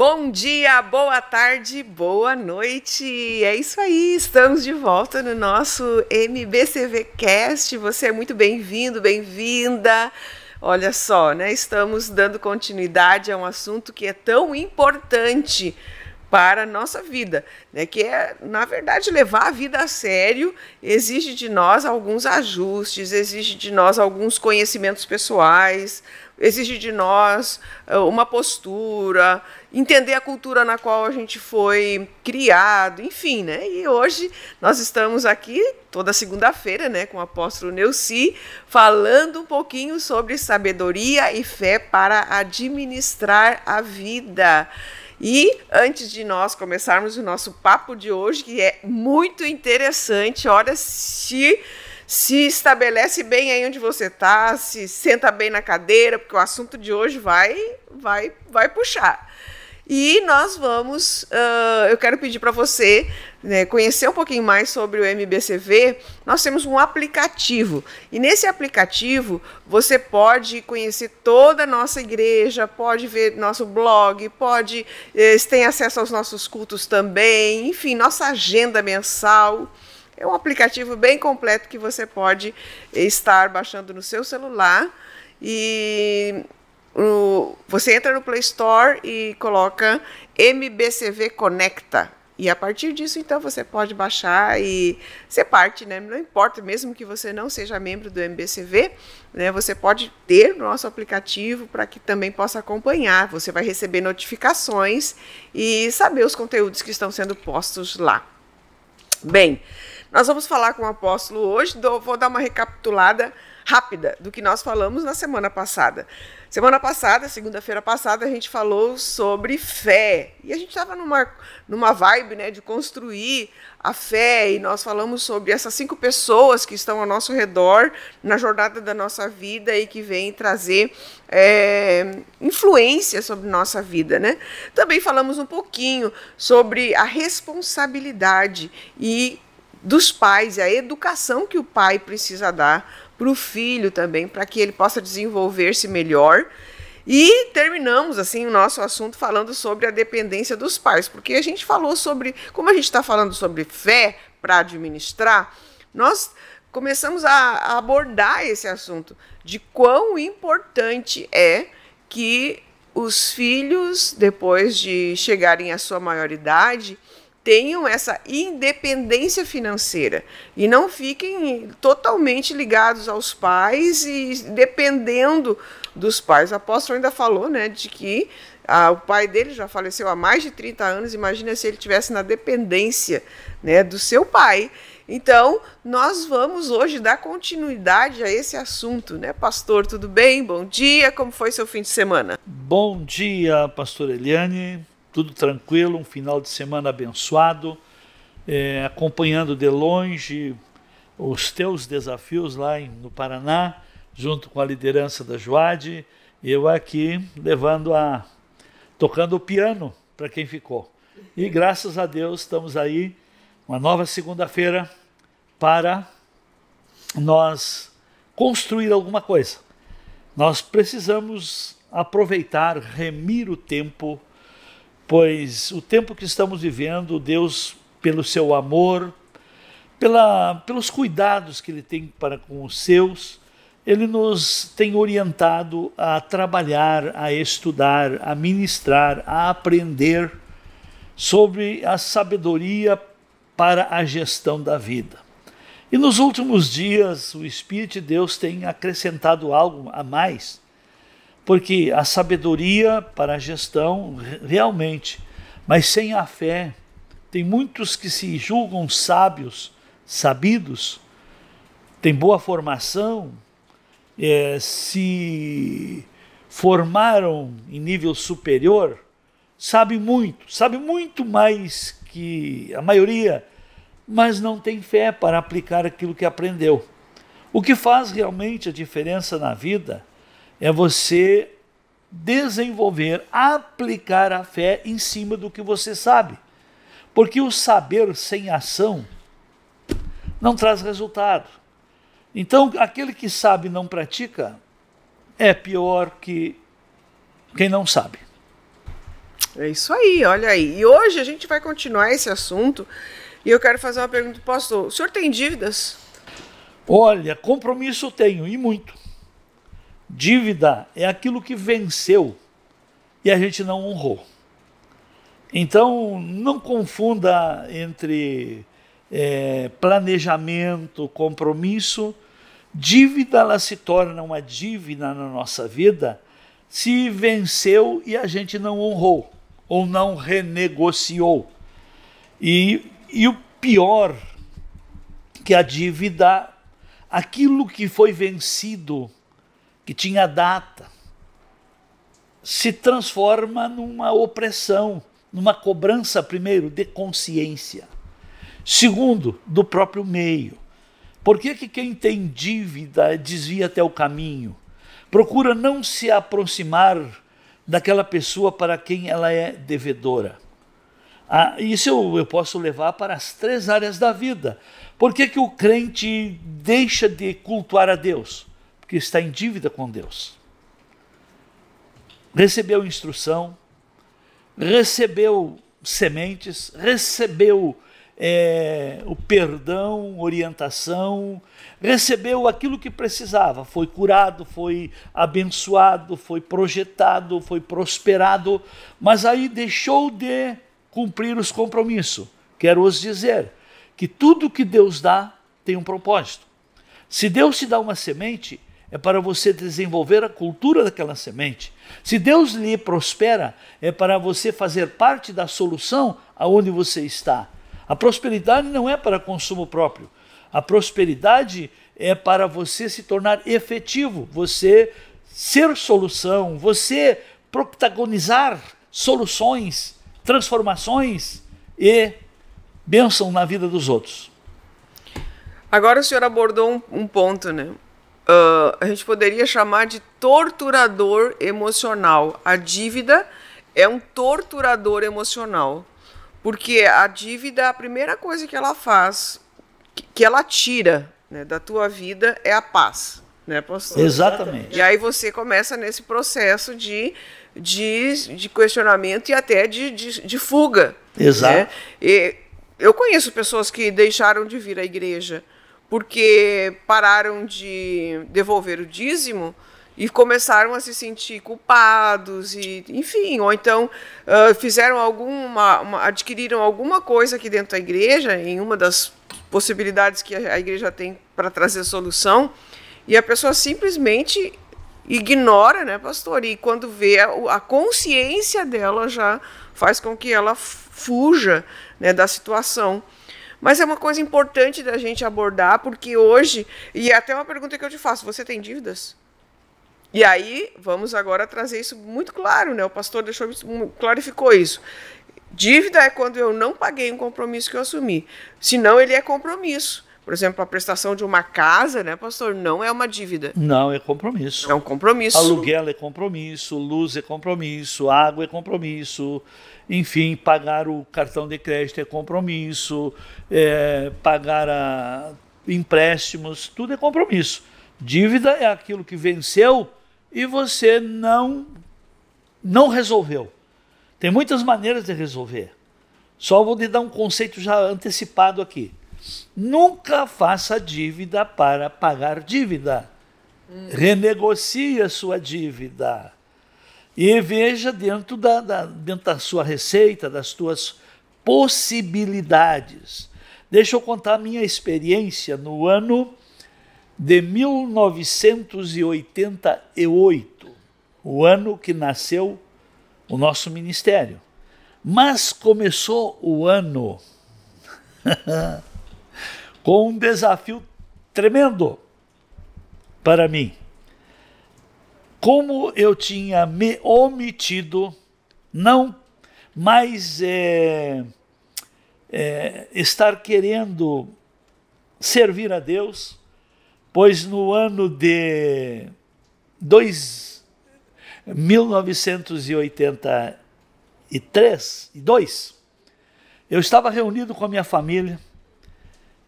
Bom dia, boa tarde, boa noite. É isso aí, estamos de volta no nosso MBCV Cast. Você é muito bem-vindo, bem-vinda. Olha só, né? Estamos dando continuidade a um assunto que é tão importante para a nossa vida, né? Que é, na verdade, levar a vida a sério exige de nós alguns ajustes, exige de nós alguns conhecimentos pessoais, exige de nós uma postura, entender a cultura na qual a gente foi criado, enfim, né? E hoje nós estamos aqui toda segunda-feira, né, com o apóstolo Neuci, falando um pouquinho sobre sabedoria e fé para administrar a vida. E antes de nós começarmos o nosso papo de hoje, que é muito interessante, olha, se estabelece bem aí onde você está, se senta bem na cadeira, porque o assunto de hoje vai puxar. E nós vamos, eu quero pedir para você, né, conhecer um pouquinho mais sobre o MBCV. Nós temos um aplicativo, e nesse aplicativo você pode conhecer toda a nossa igreja, pode ver nosso blog, tem acesso aos nossos cultos também, enfim, nossa agenda mensal. É um aplicativo bem completo que você pode estar baixando no seu celular e você entra no Play Store e coloca MBCV Conecta. E a partir disso, então, você pode baixar e ser parte, né? Não importa, mesmo que você não seja membro do MBCV, né? Você pode ter o nosso aplicativo para que também possa acompanhar. Você vai receber notificações e saber os conteúdos que estão sendo postos lá. Bem, nós vamos falar com o apóstolo hoje, vou dar uma recapitulada rápida do que nós falamos na semana passada. Semana passada, segunda-feira passada, a gente falou sobre fé. E a gente estava numa vibe, né, de construir a fé, e nós falamos sobre essas 5 pessoas que estão ao nosso redor na jornada da nossa vida e que vêm trazer influência sobre nossa vida, né? Também falamos um pouquinho sobre a responsabilidade dos pais e a educação que o pai precisa dar para o filho também, para que ele possa desenvolver-se melhor. E terminamos assim o nosso assunto falando sobre a dependência dos pais, porque a gente falou sobre, como a gente está falando sobre fé para administrar, nós começamos a abordar esse assunto de quão importante é que os filhos, depois de chegarem à sua maioridade, tenham essa independência financeira e não fiquem totalmente ligados aos pais e dependendo dos pais. O apóstolo ainda falou, né, de que o pai dele já faleceu há mais de 30 anos, imagina se ele estivesse na dependência, né, do seu pai. Então, nós vamos hoje dar continuidade a esse assunto, né, pastor? Tudo bem? Bom dia, como foi seu fim de semana? Bom dia, pastor Eliane. Tudo tranquilo, um final de semana abençoado, acompanhando de longe os teus desafios lá no Paraná, junto com a liderança da Joade, e eu aqui tocando o piano para quem ficou. E graças a Deus estamos aí, uma nova segunda-feira, para nós construir alguma coisa. Nós precisamos aproveitar, remir o tempo, pois o tempo que estamos vivendo, Deus, pelo seu amor, pelos cuidados que Ele tem para com os seus, Ele nos tem orientado a trabalhar, a estudar, a ministrar, a aprender sobre a sabedoria para a gestão da vida. E nos últimos dias, o Espírito de Deus tem acrescentado algo a mais, porque a sabedoria para a gestão, realmente, mas sem a fé, tem muitos que se julgam sábios, sabidos, têm boa formação, se formaram em nível superior, sabe muito mais que a maioria, mas não tem fé para aplicar aquilo que aprendeu. O que faz realmente a diferença na vida é você desenvolver, aplicar a fé em cima do que você sabe. Porque o saber sem ação não traz resultado. Então, aquele que sabe e não pratica é pior que quem não sabe. É isso aí, olha aí. E hoje a gente vai continuar esse assunto e eu quero fazer uma pergunta, pastor. O senhor tem dívidas? Olha, compromisso eu tenho, e muito. Dívida é aquilo que venceu e a gente não honrou. Então, não confunda entre planejamento, compromisso. Dívida, ela se torna uma dívida na nossa vida se venceu e a gente não honrou ou não renegociou. E o pior, que a dívida, aquilo que foi vencido, que tinha data, se transforma numa opressão, numa cobrança, primeiro, de consciência. Segundo, do próprio meio. Por que quem tem dívida desvia até o caminho? Procura não se aproximar daquela pessoa para quem ela é devedora. Isso eu posso levar para as 3 áreas da vida. Por que o crente deixa de cultuar a Deus? Porque está em dívida com Deus. Recebeu instrução, recebeu sementes, recebeu o perdão, orientação, recebeu aquilo que precisava, foi curado, foi abençoado, foi projetado, foi prosperado, mas aí deixou de cumprir os compromissos. Quero vos dizer que tudo que Deus dá tem um propósito. Se Deus te dá uma semente, é para você desenvolver a cultura daquela semente. Se Deus lhe prospera, é para você fazer parte da solução aonde você está. A prosperidade não é para consumo próprio. A prosperidade é para você se tornar efetivo, você ser solução, você protagonizar soluções, transformações e bênção na vida dos outros. Agora o senhor abordou um ponto, né? A gente poderia chamar de torturador emocional. A dívida é um torturador emocional. Porque a dívida, a primeira coisa que ela faz, que ela tira, né, da tua vida, é a paz. Né, pastor? Exatamente. E aí você começa nesse processo de questionamento e até de fuga. Exato. Né? E eu conheço pessoas que deixaram de vir à igreja porque pararam de devolver o dízimo e começaram a se sentir culpados, e, enfim, ou então fizeram adquiriram alguma coisa aqui dentro da igreja, em uma das possibilidades que a igreja tem para trazer solução, e a pessoa simplesmente ignora, né, pastor? E quando vê, a consciência dela já faz com que ela fuja, né, da situação. Mas é uma coisa importante da gente abordar, porque hoje, e até uma pergunta que eu te faço, você tem dívidas? E aí, vamos agora trazer isso muito claro, né? O pastor clarificou isso. Dívida é quando eu não paguei um compromisso que eu assumi. Senão, ele é compromisso. Por exemplo, a prestação de uma casa, né, pastor, não é uma dívida. Não, é compromisso. É um compromisso. Aluguel é compromisso, luz é compromisso, água é compromisso, enfim, pagar o cartão de crédito é compromisso, pagar empréstimos, tudo é compromisso. Dívida é aquilo que venceu e você não resolveu. Tem muitas maneiras de resolver. Só vou lhe dar um conceito já antecipado aqui. Nunca faça dívida para pagar dívida. Renegocie a sua dívida. E veja dentro da sua receita, das suas possibilidades. Deixa eu contar a minha experiência no ano de 1988, o ano que nasceu o nosso ministério. Mas começou o ano com um desafio tremendo para mim. Como eu tinha me omitido, não mais estar querendo servir a Deus, pois no ano de 1982, eu estava reunido com a minha família,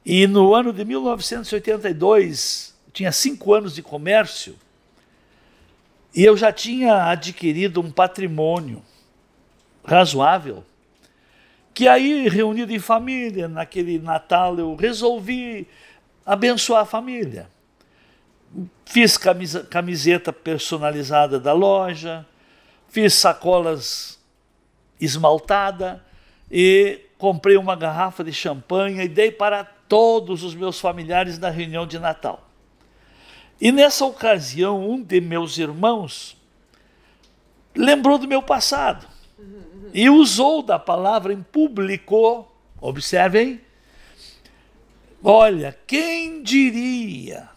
e no ano de 1982, tinha 5 anos de comércio, e eu já tinha adquirido um patrimônio razoável, que aí, reunido em família, naquele Natal, eu resolvi abençoar a família. Fiz camiseta personalizada da loja, fiz sacolas esmaltada e comprei uma garrafa de champanhe e dei para todos os meus familiares na reunião de Natal. E nessa ocasião, um de meus irmãos lembrou do meu passado e usou da palavra em público. Observem, olha, quem diria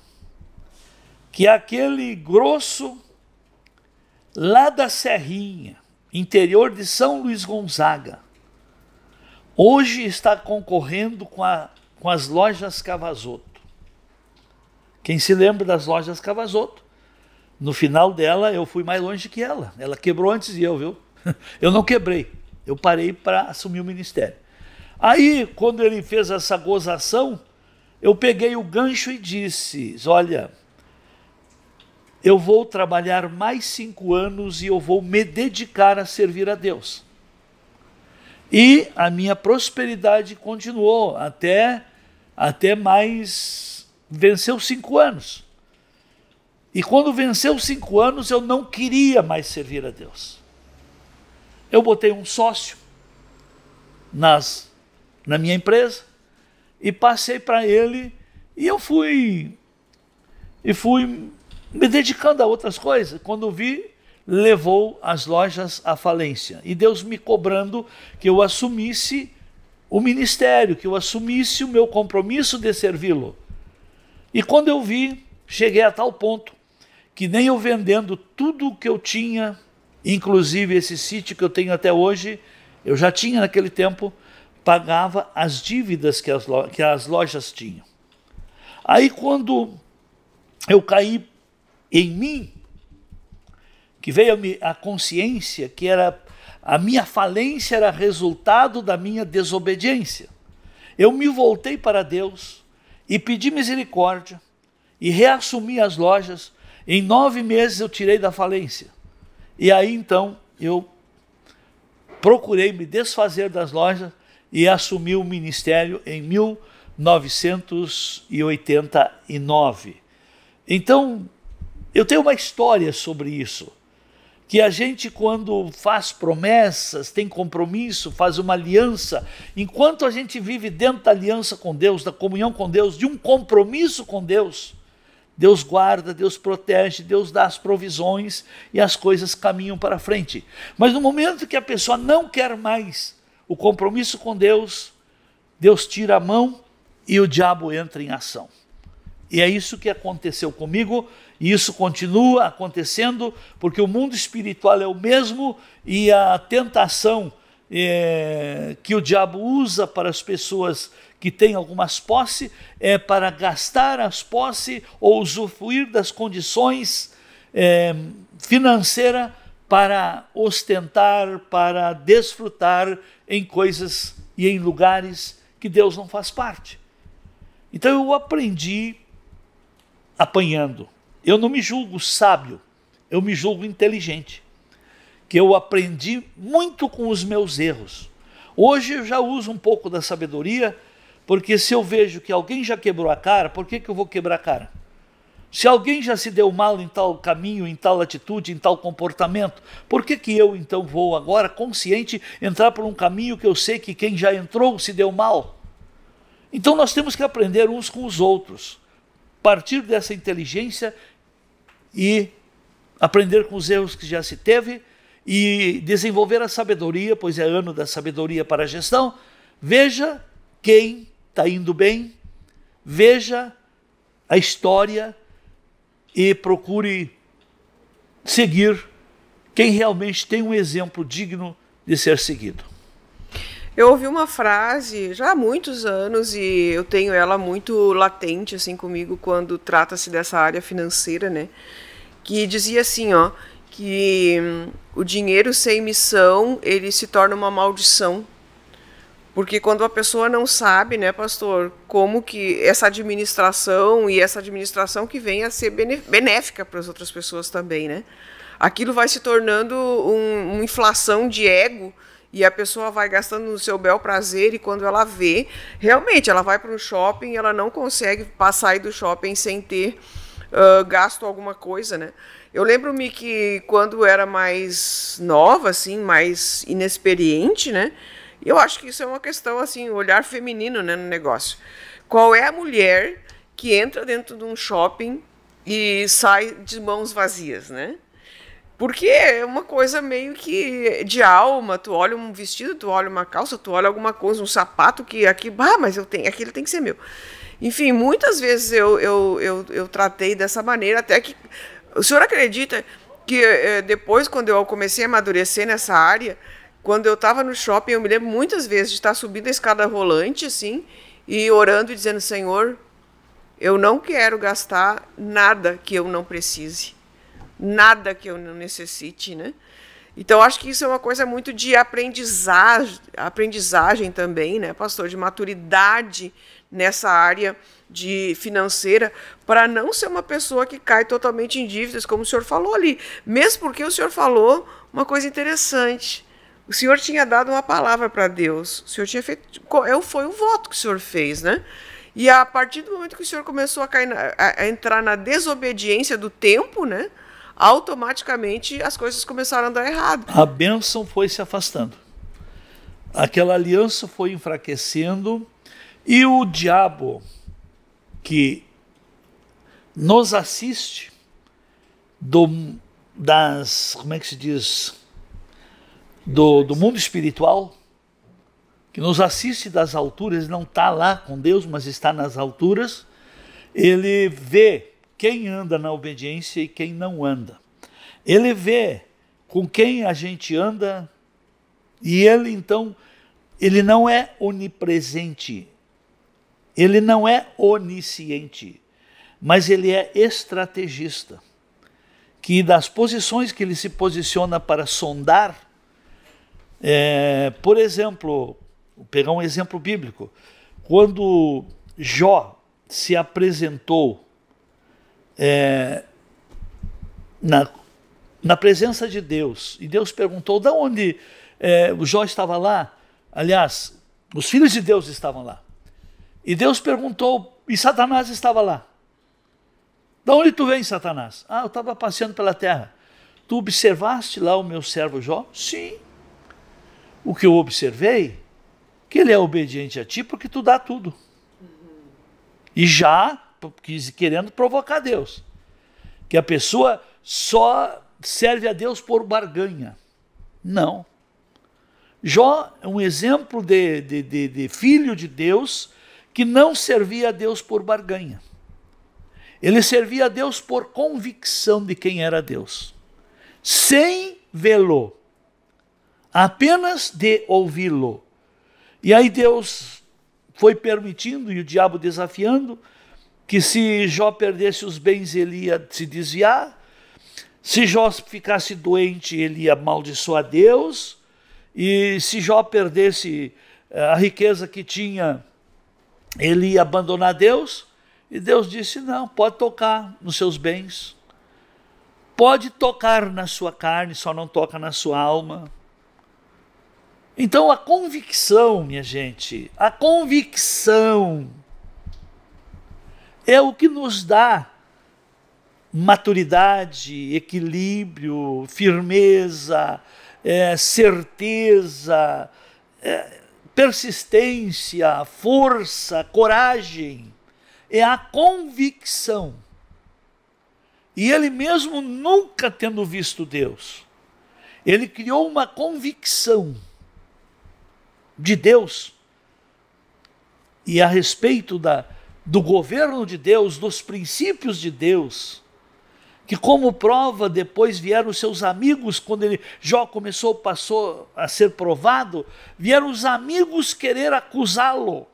que aquele grosso lá da Serrinha, interior de São Luís Gonzaga, hoje está concorrendo com as lojas Cavazoto. Quem se lembra das lojas Cavazoto? No final dela, eu fui mais longe que ela. Ela quebrou antes de eu, viu? Eu não quebrei. Eu parei para assumir o ministério. Aí, quando ele fez essa gozação, eu peguei o gancho e disse, olha, eu vou trabalhar mais 5 anos e eu vou me dedicar a servir a Deus. E a minha prosperidade continuou até mais, venceu 5 anos. E quando venceu 5 anos, eu não queria mais servir a Deus. Eu botei um sócio na minha empresa e passei para ele e eu fui me dedicando a outras coisas. Quando vi, levou as lojas à falência. E Deus me cobrando que eu assumisse o ministério, que eu assumisse o meu compromisso de servi-lo. E quando eu vi, cheguei a tal ponto que nem eu vendendo tudo o que eu tinha, inclusive esse sítio que eu tenho até hoje, eu já tinha naquele tempo, pagava as dívidas que as lojas tinham. Aí quando eu caí em mim, que veio a consciência que a minha falência era resultado da minha desobediência. Eu me voltei para Deus e pedi misericórdia e reassumi as lojas. Em 9 meses eu tirei da falência. E aí então eu procurei me desfazer das lojas e assumi o ministério em 1989. Então, eu tenho uma história sobre isso, que a gente quando faz promessas, tem compromisso, faz uma aliança, enquanto a gente vive dentro da aliança com Deus, da comunhão com Deus, de um compromisso com Deus, Deus guarda, Deus protege, Deus dá as provisões e as coisas caminham para frente. Mas no momento que a pessoa não quer mais o compromisso com Deus, Deus tira a mão e o diabo entra em ação. E é isso que aconteceu comigo, e isso continua acontecendo, porque o mundo espiritual é o mesmo, e a tentação que o diabo usa para as pessoas que têm algumas posses é para gastar as posses ou usufruir das condições financeiras para ostentar, para desfrutar em coisas e em lugares que Deus não faz parte. Então eu aprendi apanhando. Eu não me julgo sábio, eu me julgo inteligente, que eu aprendi muito com os meus erros. Hoje eu já uso um pouco da sabedoria, porque se eu vejo que alguém já quebrou a cara, por que eu vou quebrar a cara? Se alguém já se deu mal em tal caminho, em tal atitude, em tal comportamento, por que eu então vou agora, consciente, entrar por um caminho que eu sei que quem já entrou se deu mal? Então nós temos que aprender uns com os outros, partir dessa inteligência e aprender com os erros que já se teve e desenvolver a sabedoria, pois é ano da sabedoria para a gestão. Veja quem está indo bem, veja a história e procure seguir quem realmente tem um exemplo digno de ser seguido. Eu ouvi uma frase já há muitos anos e eu tenho ela muito latente assim comigo quando trata-se dessa área financeira, né? Que dizia assim, ó, que o dinheiro sem missão, ele se torna uma maldição. Porque quando a pessoa não sabe, né, pastor, como que essa administração e essa administração que vem a ser benéfica para as outras pessoas também, né? Aquilo vai se tornando uma inflação de ego E a pessoa vai gastando no seu bel prazer e quando ela vê, realmente, ela vai para um shopping, ela não consegue sair do shopping sem ter gasto alguma coisa, né? Eu lembro-me que quando era mais nova, assim, mais inexperiente, né? Eu acho que isso é uma questão, assim, olhar feminino, né, no negócio. Qual é a mulher que entra dentro de um shopping e sai de mãos vazias, né? Porque é uma coisa meio que de alma, tu olha um vestido, tu olha uma calça, tu olha alguma coisa, um sapato que aqui, mas eu tenho, aquele tem que ser meu. Enfim, muitas vezes eu tratei dessa maneira, até que... O senhor acredita que depois, quando eu comecei a amadurecer nessa área, quando eu estava no shopping, eu me lembro muitas vezes de estar subindo a escada rolante, assim, e orando e dizendo, Senhor, eu não quero gastar nada que eu não precise. Nada que eu não necessite, né? Então, acho que isso é uma coisa muito de aprendizagem também, né, pastor? De maturidade nessa área de financeira, para não ser uma pessoa que cai totalmente em dívidas, como o senhor falou ali. Mesmo porque o senhor falou uma coisa interessante. O senhor tinha dado uma palavra para Deus. O senhor tinha feito... Foi um voto que o senhor fez, né? E a partir do momento que o senhor começou a entrar na desobediência do tempo, né? Automaticamente as coisas começaram a dar errado. A bênção foi se afastando. Aquela aliança foi enfraquecendo e o diabo que nos assiste como é que se diz? Do mundo espiritual, que nos assiste das alturas, não está lá com Deus, mas está nas alturas, ele vê quem anda na obediência e quem não anda. Ele vê com quem a gente anda e ele, então, ele não é onipresente, ele não é onisciente, mas ele é estrategista, que das posições que ele se posiciona para sondar, por exemplo, vou pegar um exemplo bíblico, quando Jó se apresentou na presença de Deus, e Deus perguntou de onde o Jó estava lá, aliás, os filhos de Deus estavam lá, e Deus perguntou, e Satanás estava lá. De onde tu vem, Satanás? Eu estava passeando pela terra. Tu observaste lá o meu servo Jó? Sim. O que eu observei, que ele é obediente a ti porque tu dá tudo. E já querendo provocar Deus. Que a pessoa só serve a Deus por barganha. Não. Jó é um exemplo de filho de Deus que não servia a Deus por barganha. Ele servia a Deus por convicção de quem era Deus. Sem vê-lo. Apenas de ouvi-lo. E aí Deus foi permitindo, e o diabo desafiando, que se Jó perdesse os bens, ele ia se desviar. Se Jó ficasse doente, ele ia amaldiçoar Deus. E se Jó perdesse a riqueza que tinha, ele ia abandonar Deus. E Deus disse, não, pode tocar nos seus bens. Pode tocar na sua carne, só não toca na sua alma. Então a convicção, minha gente, a convicção é o que nos dá maturidade, equilíbrio, firmeza, certeza, persistência, força, coragem. É a convicção. E ele mesmo nunca tendo visto Deus, ele criou uma convicção de Deus e a respeito do governo de Deus, dos princípios de Deus, que como prova depois vieram os seus amigos, quando Jó passou a ser provado, vieram os amigos querer acusá-lo,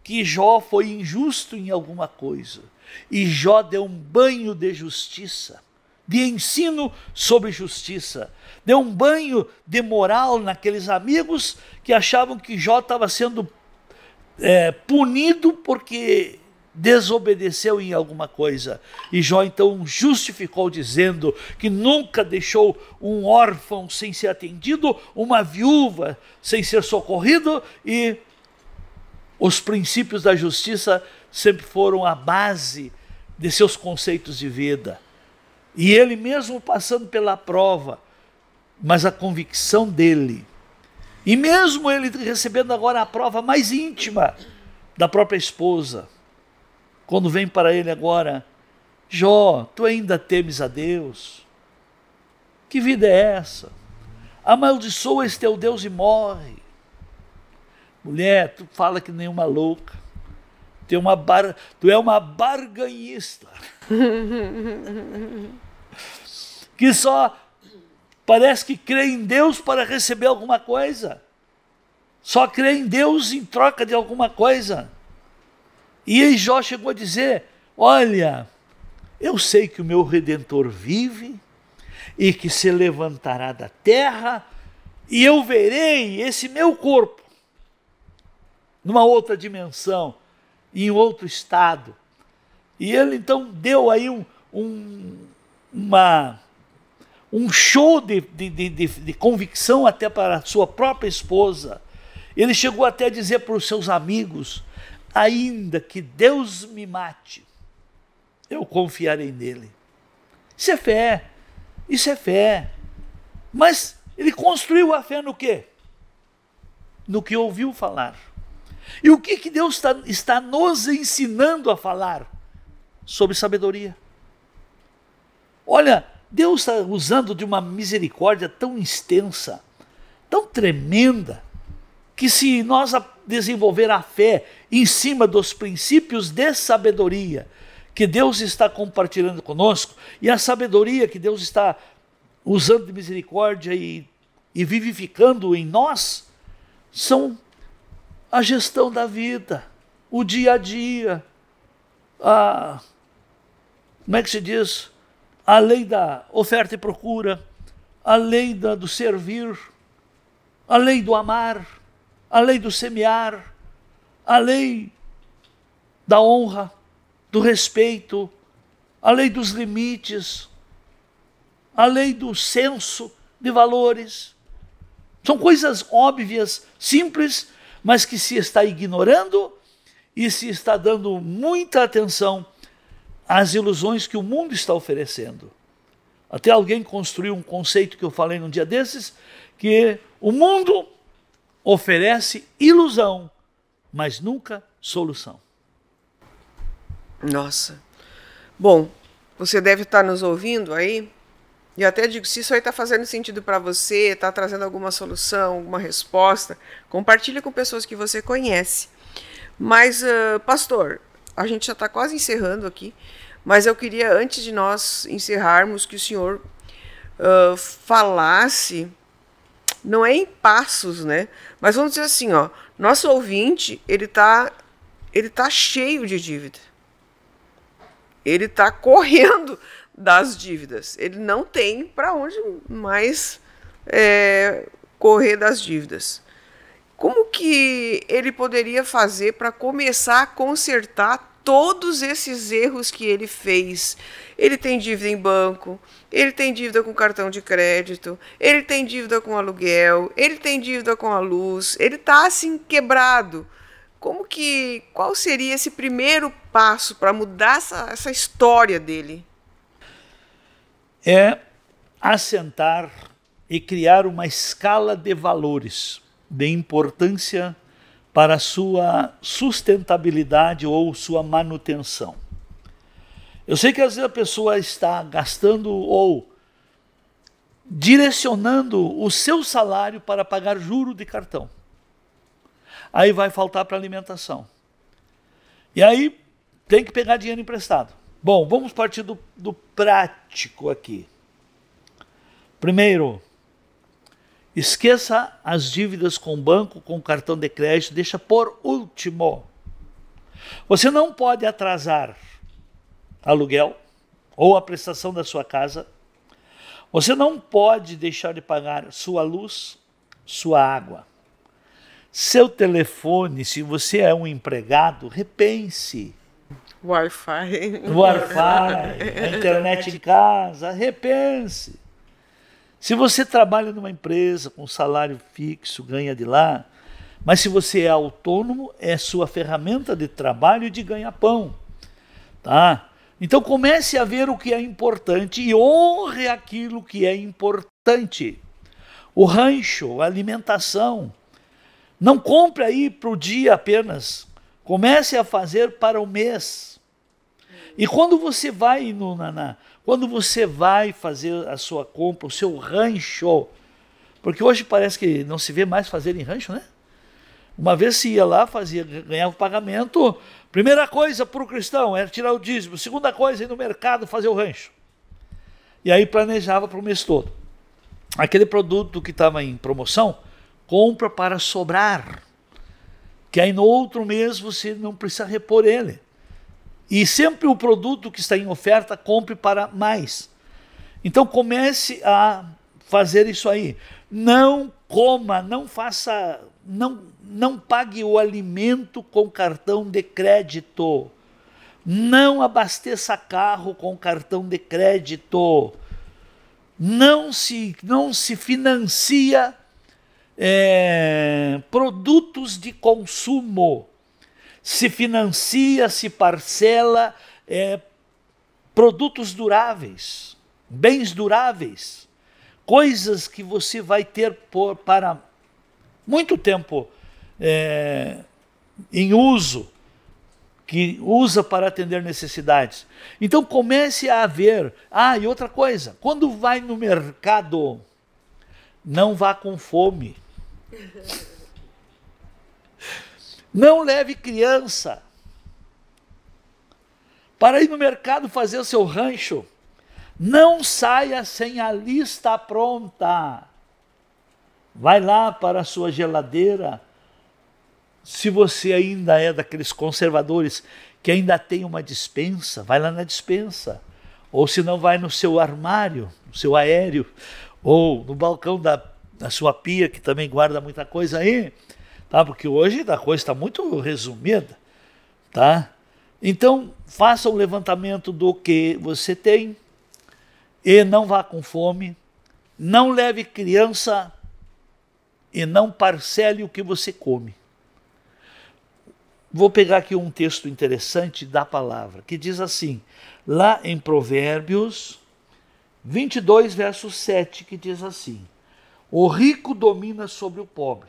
que Jó foi injusto em alguma coisa. E Jó deu um banho de justiça, de ensino sobre justiça. Deu um banho de moral naqueles amigos que achavam que Jó estava sendo punido porque desobedeceu em alguma coisa. E Jó então justificou dizendo que nunca deixou um órfão sem ser atendido, uma viúva sem ser socorrido, e os princípios da justiça sempre foram a base de seus conceitos de vida. E ele mesmo passando pela prova, mas a convicção dele, e mesmo ele recebendo agora a prova mais íntima da própria esposa, quando vem para ele agora: Jó, tu ainda temes a Deus? Que vida é essa? Amaldiçoa esse teu Deus e morre. Mulher, tu fala que nem uma louca. Tu é uma barganhista. Que só parece que crê em Deus para receber alguma coisa. Só crê em Deus em troca de alguma coisa. E aí Jó chegou a dizer: olha, eu sei que o meu Redentor vive e que se levantará da terra, e eu verei esse meu corpo numa outra dimensão, em outro estado. E ele então deu aí um show de convicção até para a sua própria esposa. Ele chegou até a dizer para os seus amigos: ainda que Deus me mate, eu confiarei nele. Isso é fé, isso é fé. Mas ele construiu a fé no quê? No que ouviu falar. E o que Deus está nos ensinando a falar? Sobre sabedoria. Olha, Deus está usando de uma misericórdia tão extensa, tão tremenda, que se nós desenvolver a fé em cima dos princípios de sabedoria que Deus está compartilhando conosco, e a sabedoria que Deus está usando de misericórdia e vivificando em nós, são a gestão da vida, o dia a dia, como é que se diz? A lei da oferta e procura, a lei do servir, a lei do amar, a lei do semear, a lei da honra, do respeito, a lei dos limites, a lei do senso de valores. São coisas óbvias, simples, mas que se está ignorando e se está dando muita atenção às ilusões que o mundo está oferecendo. Até alguém construiu um conceito que eu falei num dia desses, que o mundo oferece ilusão, mas nunca solução. Nossa. Bom, você deve estar nos ouvindo aí, e eu até digo, se isso aí está fazendo sentido para você, está trazendo alguma solução, alguma resposta, compartilhe com pessoas que você conhece. Mas, pastor, a gente já está quase encerrando aqui, mas eu queria, antes de nós encerrarmos, que o senhor falasse, não é em passos, né? Mas vamos dizer assim, ó, nosso ouvinte, ele tá cheio de dívida. Ele está correndo das dívidas. Ele não tem para onde mais correr das dívidas. Como que ele poderia fazer para começar a consertar todos esses erros que ele fez? Ele tem dívida em banco, ele tem dívida com cartão de crédito, ele tem dívida com aluguel, ele tem dívida com a luz, ele está assim quebrado. Qual seria esse primeiro passo para mudar essa história dele? É assentar e criar uma escala de valores, de importância para a sua sustentabilidade ou sua manutenção. Eu sei que às vezes a pessoa está gastando ou direcionando o seu salário para pagar juro de cartão. Aí vai faltar para alimentação. E aí tem que pegar dinheiro emprestado. Bom, vamos partir do prático aqui. Primeiro, esqueça as dívidas com banco, com cartão de crédito, deixa por último. Você não pode atrasar aluguel ou a prestação da sua casa. Você não pode deixar de pagar sua luz, sua água. Seu telefone, se você é um empregado, repense. Wi-Fi. A internet em casa, repense. Se você trabalha numa empresa com salário fixo, ganha de lá, mas se você é autônomo, é sua ferramenta de trabalho e de ganha-pão. Tá? Então comece a ver o que é importante e honre aquilo que é importante. O rancho, a alimentação. Não compre aí para o dia apenas. Comece a fazer para o mês. E quando você vai quando você vai fazer a sua compra, o seu rancho, porque hoje parece que não se vê mais fazer em rancho, né? Uma vez se ia lá, ganhava o pagamento, primeira coisa para o cristão era tirar o dízimo, segunda coisa ir no mercado fazer o rancho. E aí planejava para o mês todo. Aquele produto que estava em promoção, compra para sobrar, que aí no outro mês você não precisa repor ele. E sempre o produto que está em oferta, compre para mais. Então comece a fazer isso aí. Não coma, não faça, não pague o alimento com cartão de crédito. Não abasteça carro com cartão de crédito. Não se financia produtos de consumo. Se financia, se parcela produtos duráveis, bens duráveis, coisas que você vai ter para muito tempo em uso, que usa para atender necessidades. Então comece a ver. E outra coisa, quando vai no mercado, não vá com fome. Não leve criança. Para ir no mercado fazer o seu rancho, não saia sem a lista pronta. Vai lá para a sua geladeira. Se você ainda é daqueles conservadores que ainda tem uma despensa, vai lá na despensa. Ou se não, vai no seu armário, no seu aéreo, ou no balcão da sua pia, que também guarda muita coisa aí. Tá? Porque hoje a coisa está muito resumida. Tá? Então, faça um levantamento do que você tem e não vá com fome. Não leve criança e não parcele o que você come. Vou pegar aqui um texto interessante da palavra, que diz assim, lá em Provérbios 22, verso 7, que diz assim, o rico domina sobre o pobre,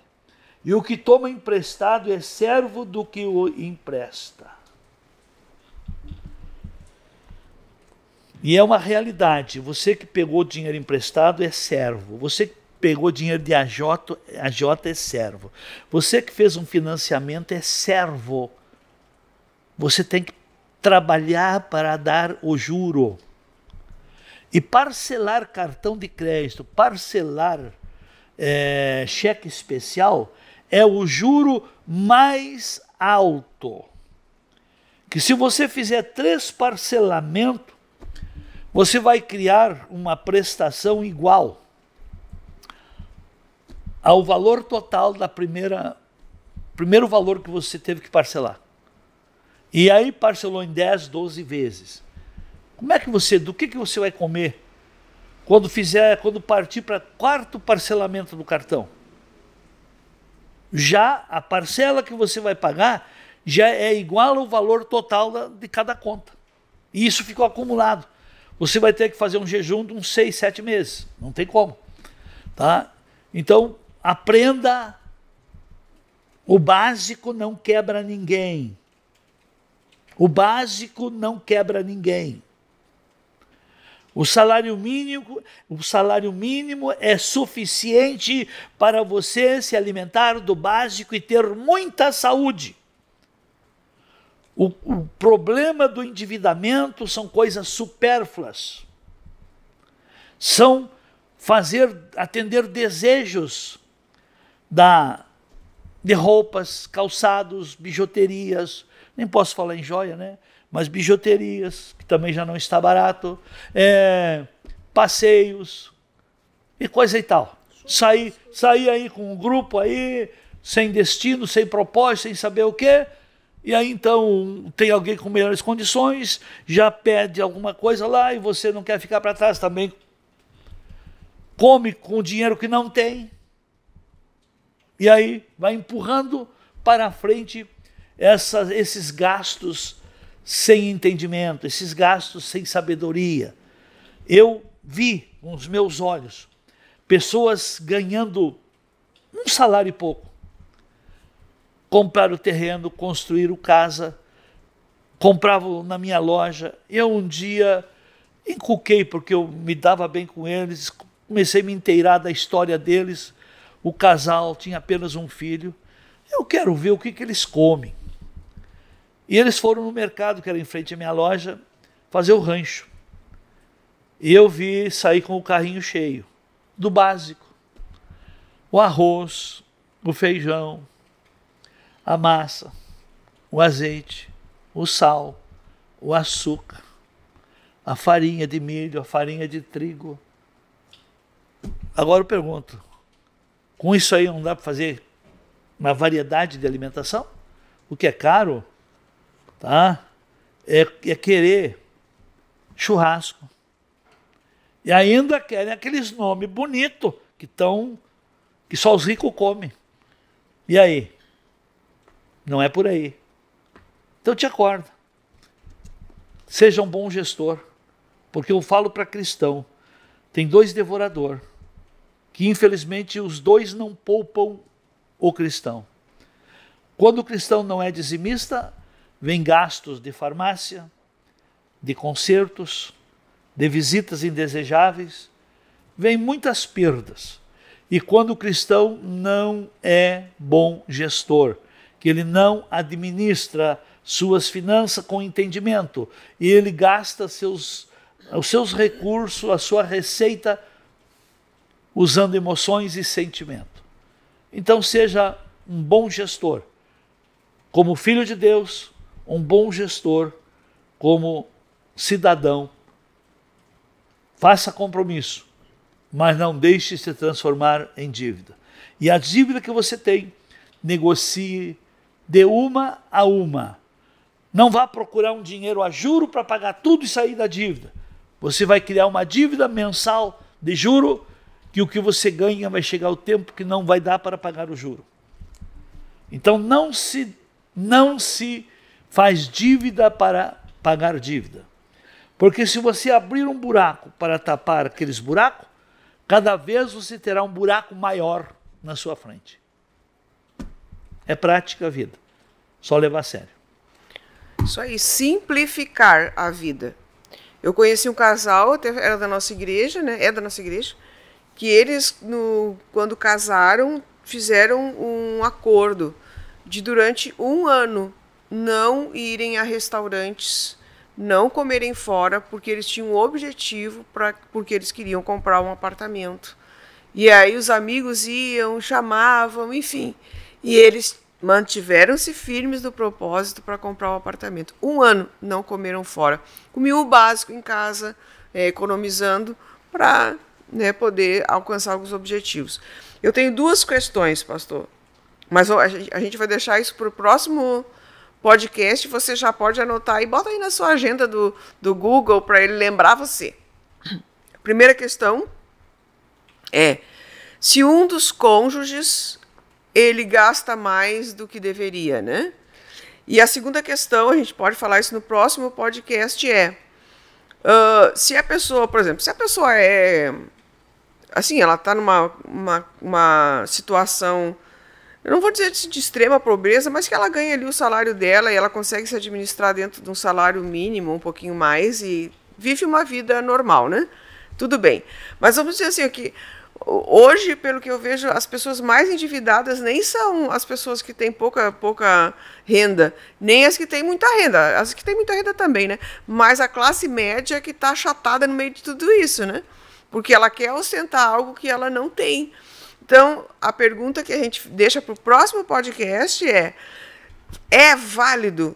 e o que toma emprestado é servo do que o empresta. E é uma realidade, você que pegou dinheiro emprestado é servo, você que pegou dinheiro de AJ é servo, você que fez um financiamento é servo, você tem que trabalhar para dar o juro. E parcelar cartão de crédito, parcelar cheque especial, é o juro mais alto. Que se você fizer 3 parcelamentos, você vai criar uma prestação igual ao valor total da primeiro valor que você teve que parcelar. E aí parcelou em 10, 12 vezes. Como é que do que você vai comer quando partir para 4º parcelamento do cartão? Já a parcela que você vai pagar já é igual ao valor total de cada conta. E isso ficou acumulado. Você vai ter que fazer um jejum de uns 6, 7 meses. Não tem como. Tá? Então, aprenda. O básico não quebra ninguém. O básico não quebra ninguém. O salário mínimo é suficiente para você se alimentar do básico e ter muita saúde. O problema do endividamento são coisas supérfluas. São atender desejos de roupas, calçados, bijuterias, nem posso falar em joia, né? Mas bijuterias, que também já não está barato, passeios e coisa e tal. Sair aí com um grupo aí, sem destino, sem propósito, sem saber o quê, E aí então tem alguém com melhores condições, já pede alguma coisa lá e você não quer ficar para trás também. Come com o dinheiro que não tem. E aí vai empurrando para frente esses gastos sem entendimento, esses gastos sem sabedoria. Eu vi com os meus olhos pessoas ganhando um salário e pouco. Compraram o terreno, construíram casa, compravam na minha loja. Eu um dia encuquei, porque eu me dava bem com eles, comecei a me inteirar da história deles. O casal tinha apenas um filho. Eu quero ver o que eles comem. E eles foram no mercado, que era em frente à minha loja, fazer o rancho. E eu vi sair com o carrinho cheio, do básico. O arroz, o feijão, a massa, o azeite, o sal, o açúcar, a farinha de milho, a farinha de trigo. Agora eu pergunto, com isso aí não dá para fazer uma variedade de alimentação? O que é caro, tá? É querer churrasco. E ainda querem aqueles nomes bonitos que só os ricos comem. E aí? Não é por aí. Então te acorda. Seja um bom gestor. Porque eu falo para cristão, tem 2 devoradores, que infelizmente os 2 não poupam o cristão. Quando o cristão não é dizimista, vem gastos de farmácia, de concertos, de visitas indesejáveis, vem muitas perdas. E quando o cristão não é bom gestor, que ele não administra suas finanças com entendimento, e ele gasta os seus recursos, a sua receita, usando emoções e sentimento. Então seja um bom gestor, como filho de Deus, um bom gestor, como cidadão. Faça compromisso, mas não deixe se transformar em dívida. E a dívida que você tem, negocie de uma a uma. Não vá procurar um dinheiro a juro para pagar tudo e sair da dívida. Você vai criar uma dívida mensal de juro, que o que você ganha vai chegar o tempo que não vai dar para pagar o juro. Então não se faz dívida para pagar dívida. Porque se você abrir um buraco para tapar aqueles buracos, cada vez você terá um buraco maior na sua frente. É prática a vida. Só levar a sério. Isso aí, simplificar a vida. Eu conheci um casal, era da nossa igreja, né? É da nossa igreja, que eles, quando casaram, fizeram um acordo de durante 1 ano não irem a restaurantes, não comerem fora, porque eles tinham um objetivo, porque eles queriam comprar um apartamento. E aí os amigos iam, chamavam, enfim. E eles mantiveram-se firmes no propósito para comprar um apartamento. 1 ano não comeram fora. Comiam o básico em casa, economizando para poder alcançar alguns objetivos. Eu tenho 2 questões, pastor, mas a gente vai deixar isso para o próximo podcast. Você já pode anotar e bota aí na sua agenda do Google para ele lembrar você. A primeira questão é: se um dos cônjuges ele gasta mais do que deveria, né? E a segunda questão, a gente pode falar isso no próximo podcast, se a pessoa, por exemplo, se a pessoa assim, ela está numa situação, eu não vou dizer de extrema pobreza, mas que ela ganha ali o salário dela e ela consegue se administrar dentro de um salário mínimo, um pouquinho mais, e vive uma vida normal, né? Tudo bem. Mas vamos dizer assim, que hoje, pelo que eu vejo, as pessoas mais endividadas nem são as pessoas que têm pouca renda, nem as que têm muita renda. As que têm muita renda também, né? Mas a classe média que está achatada no meio de tudo isso, né? Porque ela quer ostentar algo que ela não tem. Então, a pergunta que a gente deixa para o próximo podcast é válido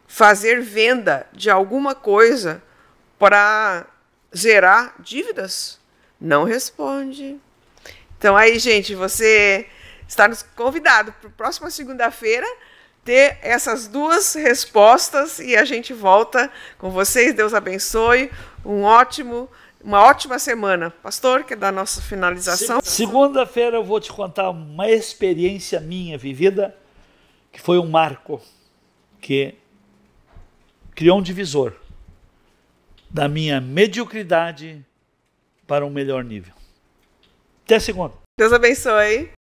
fazer venda de alguma coisa para zerar dívidas? Não responde. Então aí, gente, você está convidado para a próxima segunda-feira ter essas duas respostas e a gente volta com vocês. Deus abençoe. Uma ótima semana. Pastor, quer dar a nossa finalização? Segunda-feira eu vou te contar uma experiência minha vivida, que foi um marco, que criou um divisor da minha mediocridade para um melhor nível. Até segunda. Deus abençoe.